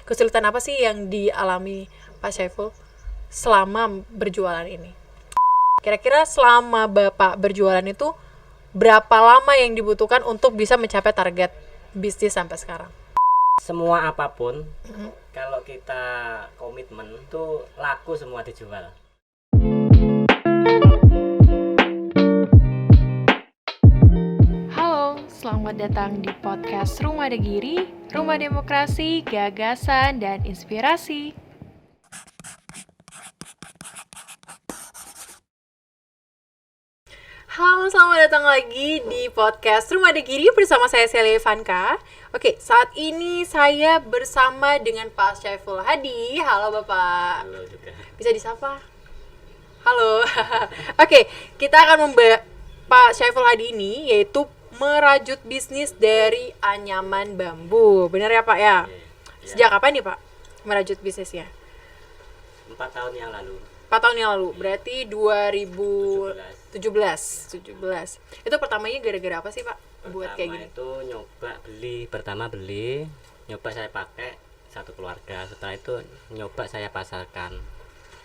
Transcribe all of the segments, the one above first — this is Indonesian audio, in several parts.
Kesulitan apa sih yang dialami Pak Syaiful selama berjualan ini? Kira-kira selama Bapak berjualan itu berapa lama yang dibutuhkan untuk bisa mencapai target bisnis sampai sekarang? Semua apapun, kalau kita komitmen tuh laku semua dijual. Halo, selamat datang di podcast Rumah Degiri, Rumah Demokrasi, Gagasan, dan Inspirasi. Halo, selamat datang lagi di podcast Rumah Degiri bersama saya Celia Ivanka. Oke, saat ini saya bersama dengan Pak Syaiful Hadi. Halo Bapak. Halo juga. Bisa disapa? Halo. Oke, kita akan Pak Syaiful Hadi ini yaitu merajut bisnis dari anyaman bambu. Benar ya Pak ya? Sejak kapan nih Pak merajut bisnisnya? 4 tahun yang lalu. 4 tahun yang lalu, berarti 2017. Itu pertamanya gara-gara apa sih Pak? Buat kayak gini? Itu pertama beli, nyoba saya pakai satu keluarga. Setelah itu nyoba saya pasarkan.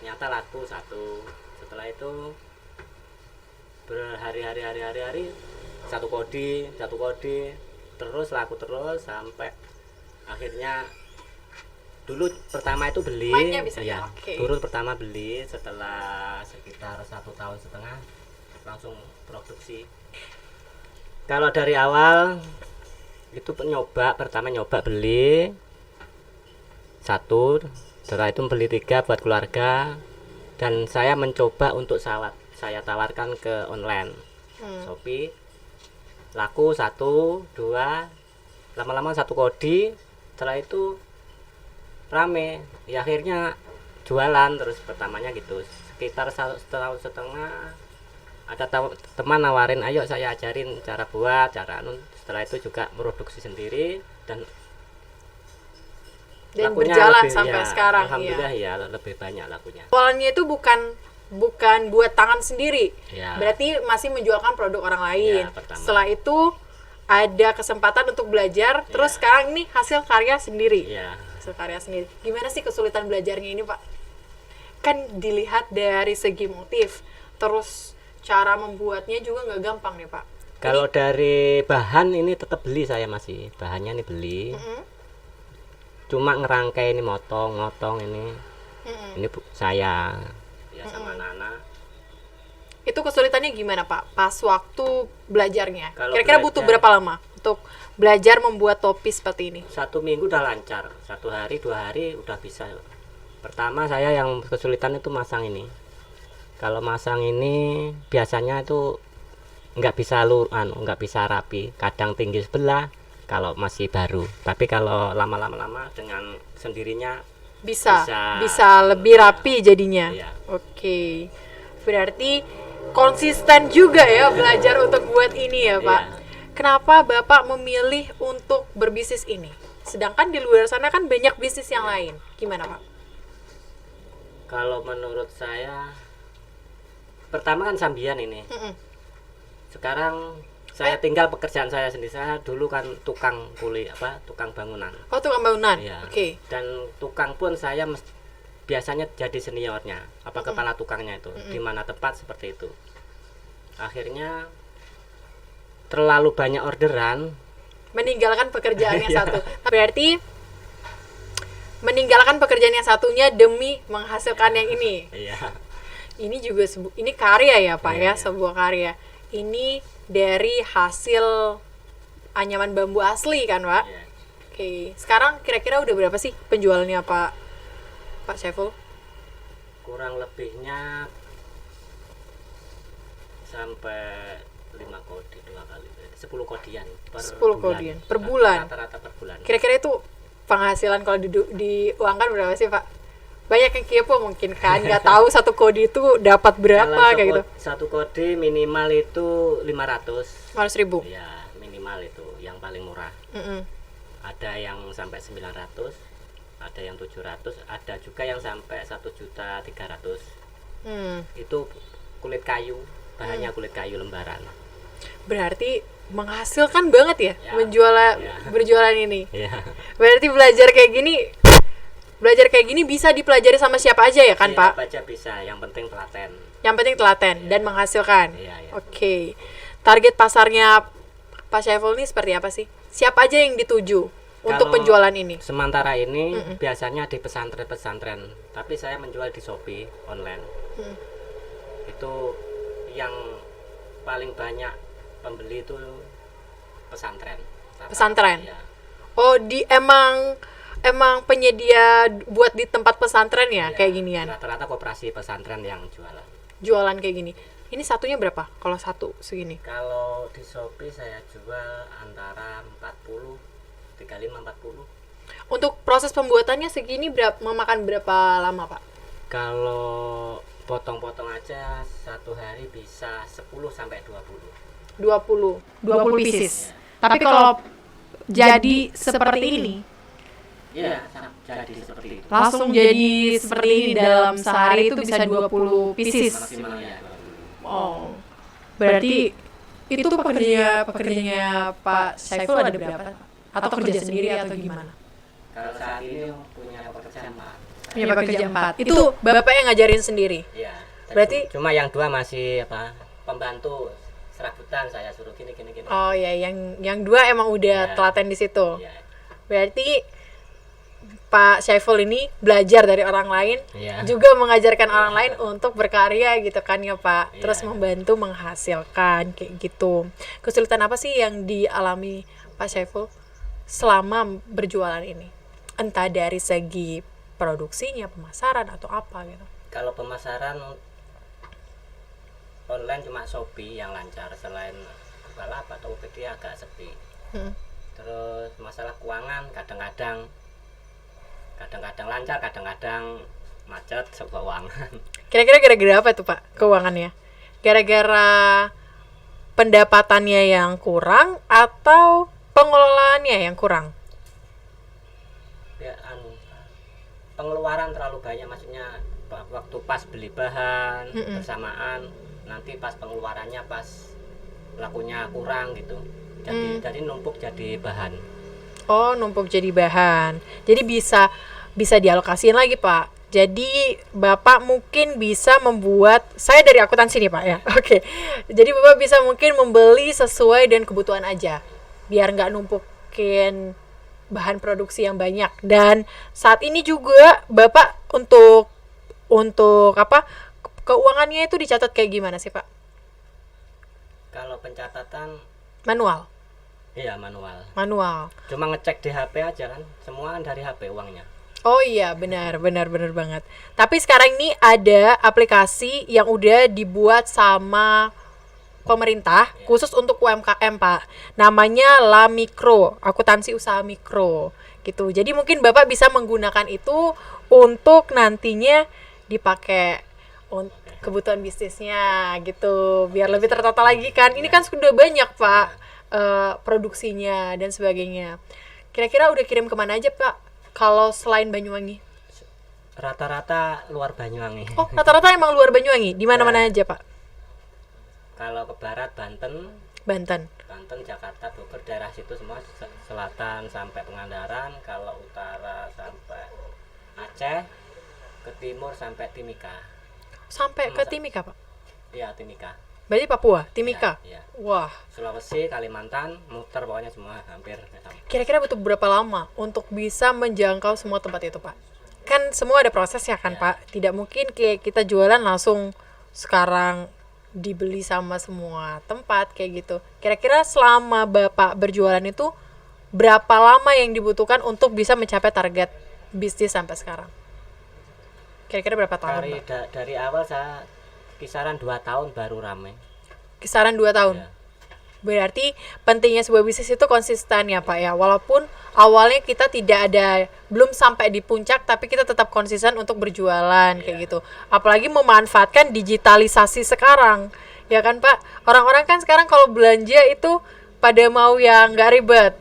Ternyata laku satu. Setelah itu berhari-hari satu kodi terus laku terus sampai akhirnya dulu pertama itu beli ya. Okay. Dulu pertama beli, setelah sekitar 1,5 tahun langsung produksi. Kalau dari awal itu pertama nyoba beli satu, setelah itu beli 3 buat keluarga, dan saya mencoba untuk saya tawarkan ke online Shopee, laku 1, 2, lama-lama 1 kodi, setelah itu rame ya, akhirnya jualan terus. Pertamanya gitu sekitar 1,5 tahun, ada teman nawarin ayo saya ajarin cara buat, setelah itu juga produksi sendiri dan berjalan sampai sekarang. Alhamdulillah ya lebih banyak lakunya. Awalnya itu bukan buat tangan sendiri ya. Berarti masih menjualkan produk orang lain ya, setelah itu ada kesempatan untuk belajar, terus sekarang ini hasil karya sendiri. Gimana sih kesulitan belajarnya ini Pak? Kan dilihat dari segi motif, terus cara membuatnya juga nggak gampang nih Pak. Kalau dari bahan ini tetap beli, saya masih bahannya nih beli. Cuma ngerangkai ini motong ini. Ini saya ya sama Nana. Itu kesulitannya gimana Pak? Pas waktu belajarnya. Kira-kira butuh berapa lama untuk belajar membuat topi seperti ini? 1 minggu udah lancar, 1 hari 2 hari udah bisa. Pertama saya yang kesulitan itu masang ini. Kalau masang ini biasanya itu nggak bisa rapi, kadang tinggi sebelah kalau masih baru. Tapi kalau lama dengan sendirinya bisa lebih rapi jadinya. Iya. Oke. Berarti konsisten juga ya belajar untuk buat ini ya Pak. Iya. Kenapa Bapak memilih untuk berbisnis ini? Sedangkan di luar sana kan banyak bisnis yang lain. Gimana Pak? Kalau menurut saya, pertama kan sambian ini. Sekarang saya tinggal pekerjaan saya sendiri. Saya dulu kan tukang bangunan. Oh, tukang bangunan. Ya. Oke. Dan tukang pun saya biasanya jadi seniornya, kepala tukangnya itu. Di mana tepat seperti itu. Akhirnya terlalu banyak orderan, meninggalkan pekerjaan yang satu. Berarti meninggalkan pekerjaan yang satunya demi menghasilkan yang ini. Iya. Ini juga ini karya ya Pak ya, sebuah karya. Ini dari hasil anyaman bambu asli kan Pak? Iya. Oke, sekarang kira-kira udah berapa sih penjualannya Pak Syaiful? Kurang lebihnya sampai 5 kodi 2 kali, 10 kodian per bulan. Rata-rata per bulan. Kira-kira itu penghasilan kalau diuangkan berapa sih Pak? Banyak yang kepo mungkin kan, nggak tahu satu kode itu dapat berapa kayak gitu. Satu kode minimal itu 500.000. Ya minimal itu yang paling murah. Ada yang sampai 900, ada yang 700, ada juga yang sampai 1.300.000. Itu kulit kayu, bahannya kulit kayu lembaran. Berarti menghasilkan banget ya, berjualan ini. Ya. Berarti belajar kayak gini Belajar kayak gini bisa dipelajari sama siapa aja ya kan, Pak? Siapa aja bisa, yang penting telaten. Yang penting telaten dan menghasilkan. Iya. Oke. Target pasarnya Pak Syaiful ini seperti apa sih? Siapa aja yang dituju untuk Kalau penjualan ini? Sementara ini biasanya di pesantren-pesantren, tapi saya menjual di Shopee online. Itu yang paling banyak pembeli itu pesantren. Pesantren. Ya. Oh, emang penyedia buat di tempat pesantren ya, kayak ginian. Rata-rata koperasi pesantren yang jualan. Jualan kayak gini. Ini satunya berapa? Kalau satu segini. Kalau di Shopee saya jual antara 40, 35, 40. Untuk proses pembuatannya segini memakan berapa lama, Pak? Kalau potong-potong aja satu hari bisa 10 sampai 20. 20 pieces. Tapi kalau jadi seperti ini, Iya, jadi seperti itu. langsung jadi seperti ini dalam sehari itu bisa 20 pieces. Maksimal ya. Oh. Berarti itu pekerjanya Pak Syaiful ada berapa? Atau kerja sendiri atau gimana? Kalau saat ini punya pekerjaan Pak. Punya pekerjaan 4. Itu Bapak yang ngajarin sendiri. Iya. Berarti cuma yang 2 masih pembantu serabutan, saya suruh gini. oh ya, yang 2 emang udah telaten di situ. Iya. Berarti Pak Syaiful ini belajar dari orang lain, juga mengajarkan orang lain untuk berkarya gitu kan ya Pak. Terus membantu menghasilkan kayak gitu. Kesulitan apa sih yang dialami Pak Syaiful selama berjualan ini? Entah dari segi produksinya, pemasaran atau apa gitu. Kalau pemasaran online cuma Shopee yang lancar, selain Bukalapak atau Tokopedia agak sepi. Terus masalah keuangan kadang-kadang lancar, kadang-kadang macet keuangan. Kira-kira gara-gara apa tuh Pak keuangannya? Gara-gara pendapatannya yang kurang atau pengelolaannya yang kurang? Ya, pengeluaran terlalu banyak, maksudnya waktu pas beli bahan bersamaan, nanti pas pengeluarannya pas lakunya kurang gitu. Jadi numpuk jadi bahan. Oh, numpuk jadi bahan. Jadi bisa dialokasiin lagi, Pak. Jadi Bapak mungkin bisa membuat, saya dari akuntansi nih Pak ya. Oke. Jadi Bapak bisa mungkin membeli sesuai dengan kebutuhan aja. Biar nggak numpukin bahan produksi yang banyak. Dan saat ini juga Bapak untuk apa? Keuangannya itu dicatat kayak gimana sih, Pak? Kalau pencatatan manual. Iya, manual. Cuma ngecek di HP aja kan. Semua kan dari HP uangnya. Oh iya, benar banget. Tapi sekarang ini ada aplikasi yang udah dibuat sama pemerintah khusus untuk UMKM, Pak. Namanya La Mikro, akuntansi usaha mikro gitu. Jadi mungkin Bapak bisa menggunakan itu untuk nantinya dipakai untuk kebutuhan bisnisnya gitu, biar lebih tertata lagi kan. Ini kan sudah banyak, Pak, produksinya dan sebagainya. Kira-kira udah kirim kemana aja, Pak, kalau selain Banyuwangi? Rata-rata luar Banyuwangi. Oh, rata-rata emang luar Banyuwangi. Di mana-mana aja, Pak? Kalau ke barat Banten, Jakarta, Bogor, daerah situ semua, selatan sampai Pangandaran, kalau utara sampai Aceh, ke timur sampai Timika. Sampai ke Timika, Pak? Iya, Timika. Berarti Papua, Timika? Iya. Wah. Sulawesi, Kalimantan, muter pokoknya semua hampir. Kira-kira butuh berapa lama untuk bisa menjangkau semua tempat itu, Pak? Kan semua ada proses ya kan, Pak? Tidak mungkin kayak kita jualan langsung sekarang dibeli sama semua tempat kayak gitu. Kira-kira selama Bapak berjualan itu berapa lama yang dibutuhkan untuk bisa mencapai target bisnis sampai sekarang? Kira-kira berapa tahun, Pak? Dari awal saya kisaran 2 tahun baru ramai. Kisaran 2 tahun? Ya. Berarti pentingnya sebuah bisnis itu konsisten ya Pak ya. Walaupun awalnya kita belum sampai di puncak, tapi kita tetap konsisten untuk berjualan kayak gitu. Apalagi memanfaatkan digitalisasi sekarang, ya kan Pak? Orang-orang kan sekarang kalau belanja itu pada mau yang nggak ribet,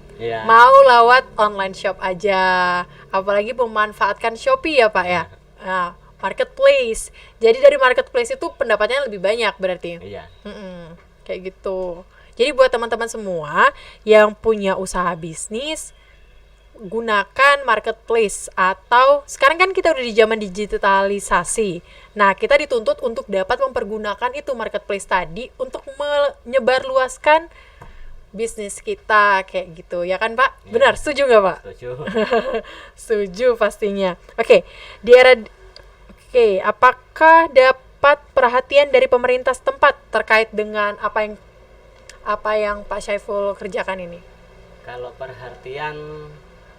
mau lewat online shop aja. Apalagi memanfaatkan Shopee ya Pak ya. Nah, marketplace. Jadi dari marketplace itu pendapatnya lebih banyak berarti. Iya. Kayak gitu. Jadi buat teman-teman semua yang punya usaha bisnis, gunakan marketplace, atau sekarang kan kita udah di zaman digitalisasi. Nah, kita dituntut untuk dapat mempergunakan itu marketplace tadi untuk menyebarluaskan bisnis kita kayak gitu. Ya kan, Pak? Iya. Benar, setuju nggak, Pak? Setuju. Setuju pastinya. Oke, apakah dapat perhatian dari pemerintah setempat terkait dengan apa yang Pak Syaiful kerjakan ini? Kalau perhatian,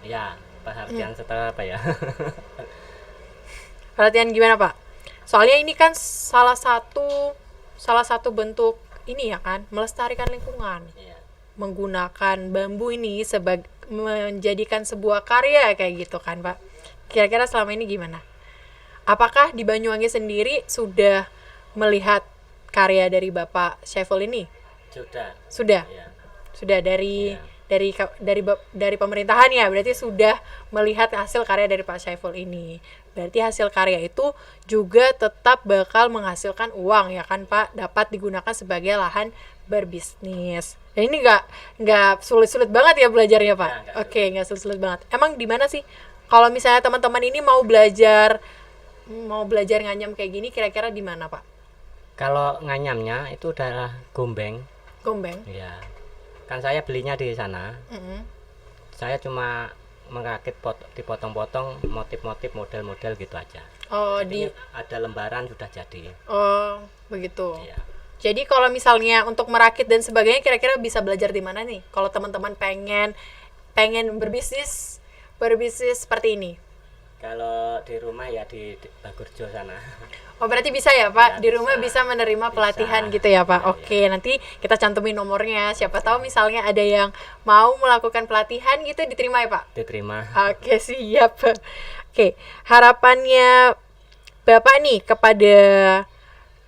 ya perhatian setelah apa ya? Perhatian gimana, Pak? Soalnya ini kan salah satu bentuk ini ya kan, melestarikan lingkungan. Iya. Menggunakan bambu ini menjadikan sebuah karya kayak gitu kan, Pak. Kira-kira selama ini gimana? Apakah di Banyuwangi sendiri sudah melihat karya dari Bapak Syaiful ini? Sudah. Iya. Sudah dari Iya. dari pemerintahan ya, berarti sudah melihat hasil karya dari Pak Syaiful ini. Berarti hasil karya itu juga tetap bakal menghasilkan uang ya kan, Pak, dapat digunakan sebagai lahan berbisnis. Dan ini nggak sulit-sulit banget ya belajarnya, Pak. Nggak Oke, nggak sulit-sulit banget. Emang di mana sih kalau misalnya teman-teman ini mau belajar nganyam kayak gini, kira-kira di mana, Pak? Kalau nganyamnya itu daerah Gombeng. Gombeng. Iya. Kan saya belinya di sana. Mm-mm. Saya cuma merakit dipotong-potong motif-motif model-model gitu aja. Oh, Jadi ada lembaran sudah jadi. Oh, begitu. Iya. Jadi kalau misalnya untuk merakit dan sebagainya, kira-kira bisa belajar di mana nih? Kalau teman-teman pengen berbisnis seperti ini. Kalau di rumah ya di Bagurjo sana. Oh, berarti bisa ya, Pak? Ya, Di rumah bisa menerima pelatihan gitu ya, Pak? Ya, Oke, nanti kita cantumin nomornya. Siapa tahu misalnya ada yang mau melakukan pelatihan gitu, diterima ya, Pak? Diterima. Oke, siap. Oke, harapannya Bapak nih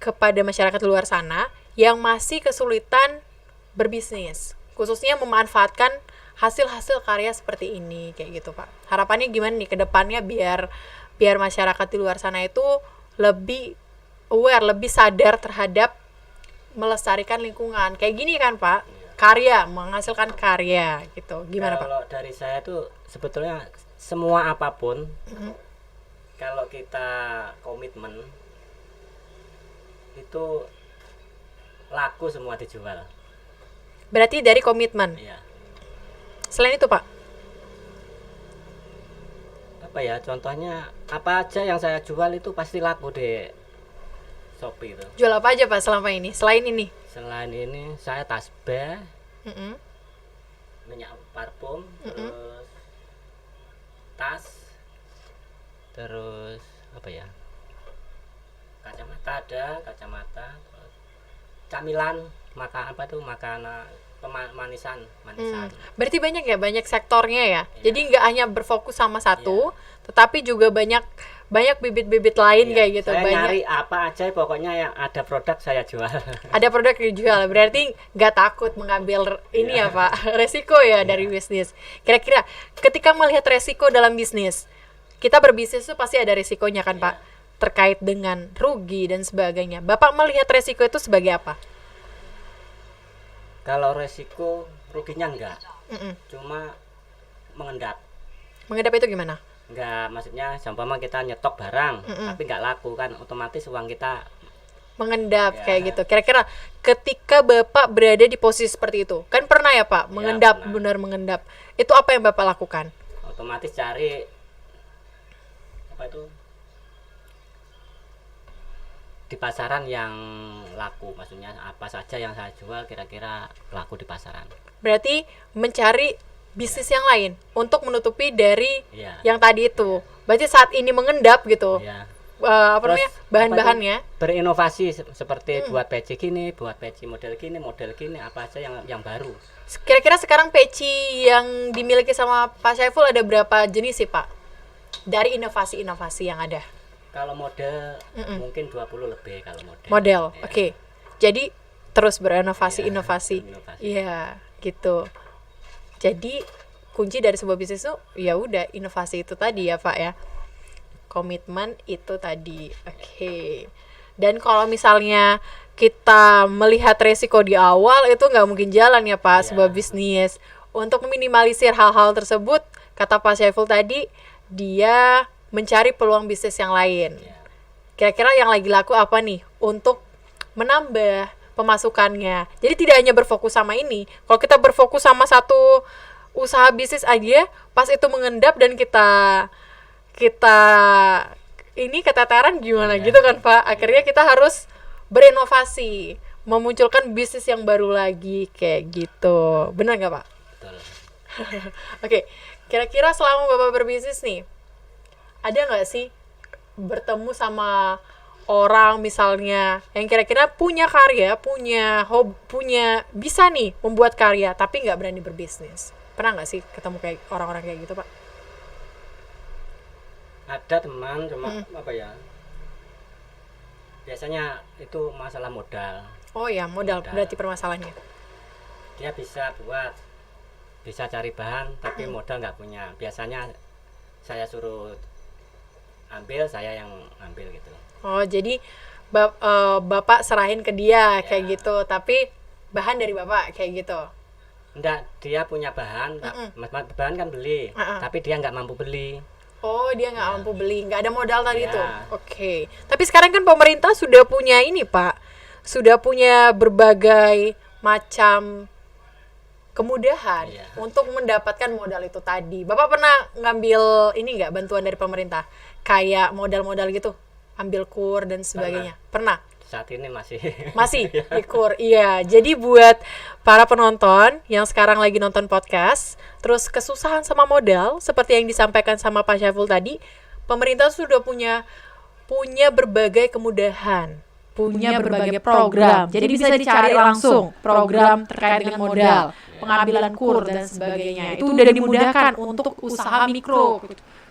kepada masyarakat luar sana yang masih kesulitan berbisnis, khususnya memanfaatkan hasil-hasil karya seperti ini kayak gitu, Pak. Harapannya gimana nih ke depannya biar masyarakat di luar sana itu lebih aware, lebih sadar terhadap melestarikan lingkungan. Kayak gini kan, Pak? Karya, menghasilkan karya gitu. Gimana, Pak? Kalau dari saya tuh sebetulnya semua apapun kalau kita komitmen itu laku semua dijual. Berarti dari komitmen. Iya. Selain itu, Pak? Apa ya contohnya, apa aja yang saya jual itu pasti laku di Shopee itu. Jual apa aja, Pak, selama ini? Selain ini? Selain ini saya tasbih, Mm-mm. minyak parfum, terus tas, terus apa ya, kacamata, terus camilan, makanan manisan. Berarti banyak ya, banyak sektornya ya. Jadi nggak hanya berfokus sama satu, tetapi juga banyak bibit-bibit lain kayak gitu. Saya Banyak nyari apa aja pokoknya yang ada produk saya jual. ada produk yang dijual. Berarti nggak takut mengambil ini ya, Pak, resiko ya dari bisnis. Kira-kira ketika melihat resiko dalam bisnis, kita berbisnis itu pasti ada resikonya kan, Pak, terkait dengan rugi dan sebagainya. Bapak melihat resiko itu sebagai apa? Kalau resiko ruginya enggak, Mm-mm. cuma mengendap. Menghadap itu gimana? Enggak, maksudnya seumpama kita nyetok barang tapi enggak laku kan otomatis uang kita Mengendap kayak gitu. Kira-kira ketika Bapak berada di posisi seperti itu, kan pernah ya, Pak, mengendap, pernah. benar mengendap. Itu apa yang Bapak lakukan? otomatis cari apa itu di pasaran yang laku, maksudnya apa saja yang saya jual kira-kira laku di pasaran. Berarti mencari bisnis yang lain untuk menutupi dari Iya. yang tadi itu. Berarti saat ini mengendap gitu. Ya. Apa Terus, namanya? Bahan-bahannya. Berinovasi seperti buat peci gini, buat peci model gini, apa aja yang baru. Kira-kira sekarang peci yang dimiliki sama Pak Syaiful ada berapa jenis sih, Pak? Dari inovasi-inovasi yang ada. Kalau model mungkin 20 lebih kalau model. Model. Ya. Oke. Jadi terus berinovasi-inovasi. berinovasi. Iya, gitu. Jadi kunci dari sebuah bisnis itu ya udah inovasi itu tadi ya, Pak ya. Komitmen itu tadi. Oke. Dan kalau misalnya kita melihat resiko di awal itu nggak mungkin jalan ya, Pak, sebuah bisnis. Untuk meminimalisir hal-hal tersebut, kata Pak Syaiful tadi, dia mencari peluang bisnis yang lain. Kira-kira yang lagi laku apa nih untuk menambah pemasukannya? Jadi tidak hanya berfokus sama ini. Kalau kita berfokus sama satu usaha bisnis aja, pas itu mengendap dan kita ini keteteran gimana gitu kan Pak. Akhirnya kita harus berinovasi, memunculkan bisnis yang baru lagi kayak gitu. Benar nggak Pak? Betul. Oke, kira-kira selama Bapak berbisnis nih, ada nggak sih bertemu sama orang misalnya yang kira-kira punya karya, punya bisa nih membuat karya tapi nggak berani berbisnis? Pernah nggak sih ketemu kayak orang-orang kayak gitu Pak? Ada teman, cuma apa ya, biasanya itu masalah modal. Oh ya, modal berarti permasalahannya. Dia bisa cari bahan tapi modal nggak punya. Biasanya saya suruh ambil, saya yang ambil gitu. Oh, jadi Bapak serahin ke dia kayak gitu, tapi bahan dari Bapak kayak gitu. Enggak, dia punya bahan, bahan kan beli, tapi dia nggak mampu beli. Oh, dia nggak mampu beli, nggak ada modal tadi itu. Oke. Tapi sekarang kan pemerintah sudah punya ini Pak, sudah punya berbagai macam kemudahan untuk mendapatkan modal itu tadi. Bapak pernah ngambil ini nggak, bantuan dari pemerintah? Kayak modal-modal gitu, ambil kur dan sebagainya. Pernah? Saat ini masih di kur. Iya, jadi buat para penonton yang sekarang lagi nonton podcast terus kesusahan sama modal seperti yang disampaikan sama Pak Syaiful tadi, pemerintah sudah punya berbagai kemudahan, punya berbagai program. Jadi bisa dicari langsung program terkait dengan modal, pengambilan kur dan sebagainya. Itu udah dimudahkan untuk usaha mikro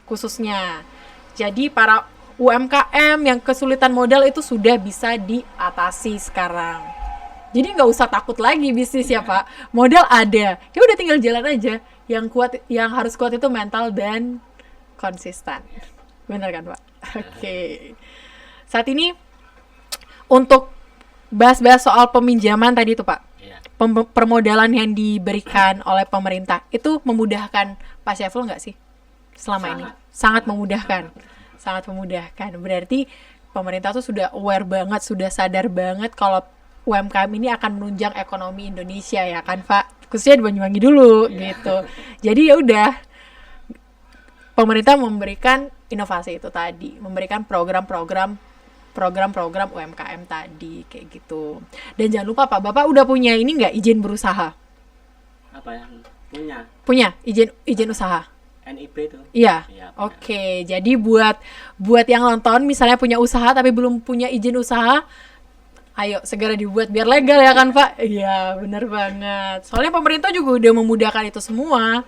khususnya. Jadi para UMKM yang kesulitan modal itu sudah bisa diatasi sekarang. Jadi nggak usah takut lagi bisnis ya Pak. Modal ada, ya udah tinggal jalan aja. Yang harus kuat itu mental dan konsisten. Benar kan Pak? Oke. Saat ini untuk bahas-bahas soal peminjaman tadi tuh Pak. Permodalan yang diberikan oleh pemerintah itu memudahkan Pak Syaiful nggak sih selama ini? Sangat memudahkan. Sangat memudahkan. Berarti pemerintah tuh sudah aware banget, sudah sadar banget kalau UMKM ini akan menunjang ekonomi Indonesia ya kan Pak? Khususnya di Banyuwangi dulu gitu. Jadi ya udah, pemerintah memberikan inovasi itu tadi, memberikan program-program UMKM tadi kayak gitu. Dan jangan lupa Pak, Bapak udah punya ini nggak, izin berusaha? Apa yang punya izin usaha? NIB itu. Iya. Oke. Jadi buat yang nonton misalnya punya usaha tapi belum punya izin usaha, ayo segera dibuat biar legal ya kan Pak? Iya, benar banget. Soalnya pemerintah juga udah memudahkan itu semua.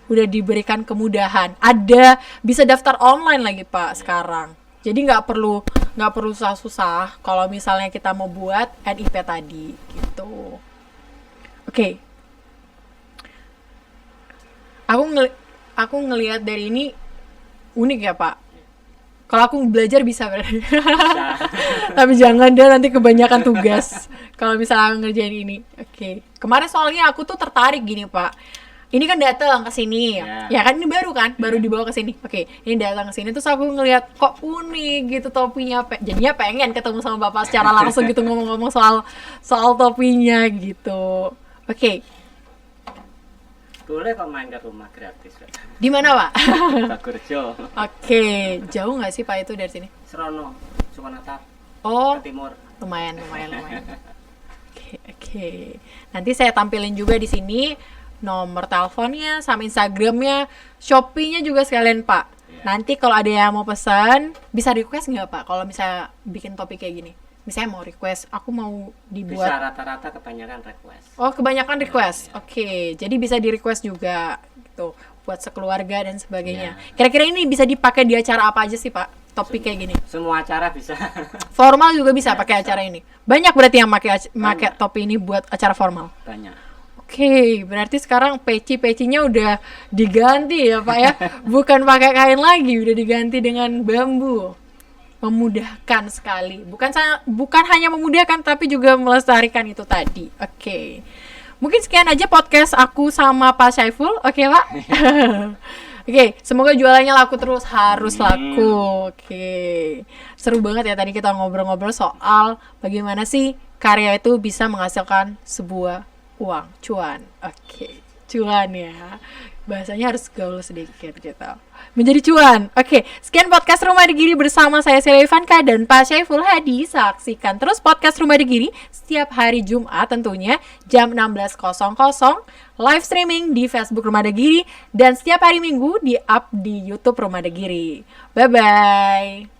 Udah diberikan kemudahan. Ada bisa daftar online lagi Pak sekarang. Jadi nggak perlu susah-susah kalau misalnya kita mau buat NIP tadi gitu. Oke. Aku ngelihat dari ini unik ya Pak. Kalau aku belajar bisa berarti. Tapi jangan deh, nanti kebanyakan tugas kalau misalnya aku ngerjain ini. Oke. Kemarin soalnya aku tuh tertarik gini Pak. Ini kan datang ke sini ya kan, ini baru dibawa ke sini. Oke, ini datang ke sini terus aku ngelihat kok unik gitu topinya. Jadinya pengen ketemu sama Bapak secara langsung gitu, ngomong-ngomong soal topinya gitu. Oke. Boleh kok main ke rumah gratis. Di mana Pak? Bagurjo. Oke, jauh nggak sih Pak itu dari sini? Serono, Sukanata. Oh, ke timur. Lumayan. Oke. Nanti saya tampilin juga di sini nomor teleponnya sama Instagramnya, Shopee-nya juga sekalian Pak. Nanti kalau ada yang mau pesan, bisa request nggak Pak? Kalau misalnya bikin topik kayak gini, misalnya mau request, aku mau dibuat. Bisa rata-rata kebanyakan request. Oh, kebanyakan request. Oke, jadi bisa di request juga gitu buat sekeluarga dan sebagainya. Kira-kira ini bisa dipakai di acara apa aja sih Pak? Topik kayak gini. Semua acara bisa. Formal juga bisa pakai acara ini. Banyak berarti yang pakai topi ini buat acara formal. Banyak. Oke, berarti sekarang peci-pecinya udah diganti ya Pak ya. Bukan pakai kain lagi, udah diganti dengan bambu. Memudahkan sekali. Bukan hanya memudahkan tapi juga melestarikan itu tadi. Oke. Mungkin sekian aja podcast aku sama Pak Syaiful. Oke Pak? Oke, semoga jualannya laku terus, harus laku. Oke. Seru banget ya tadi kita ngobrol-ngobrol soal bagaimana sih karya itu bisa menghasilkan sebuah uang, cuan. Oke, cuan ya. Bahasanya harus gaul sedikit gitu. Menjadi cuan. Oke, sekian podcast Rumah Degiri bersama saya Celia Ivanka dan Pak Syaiful Hadi. Saksikan terus podcast Rumah Degiri setiap hari Jumat tentunya jam 16.00 live streaming di Facebook Rumah Degiri dan setiap hari Minggu di up di YouTube Rumah Degiri. Bye bye.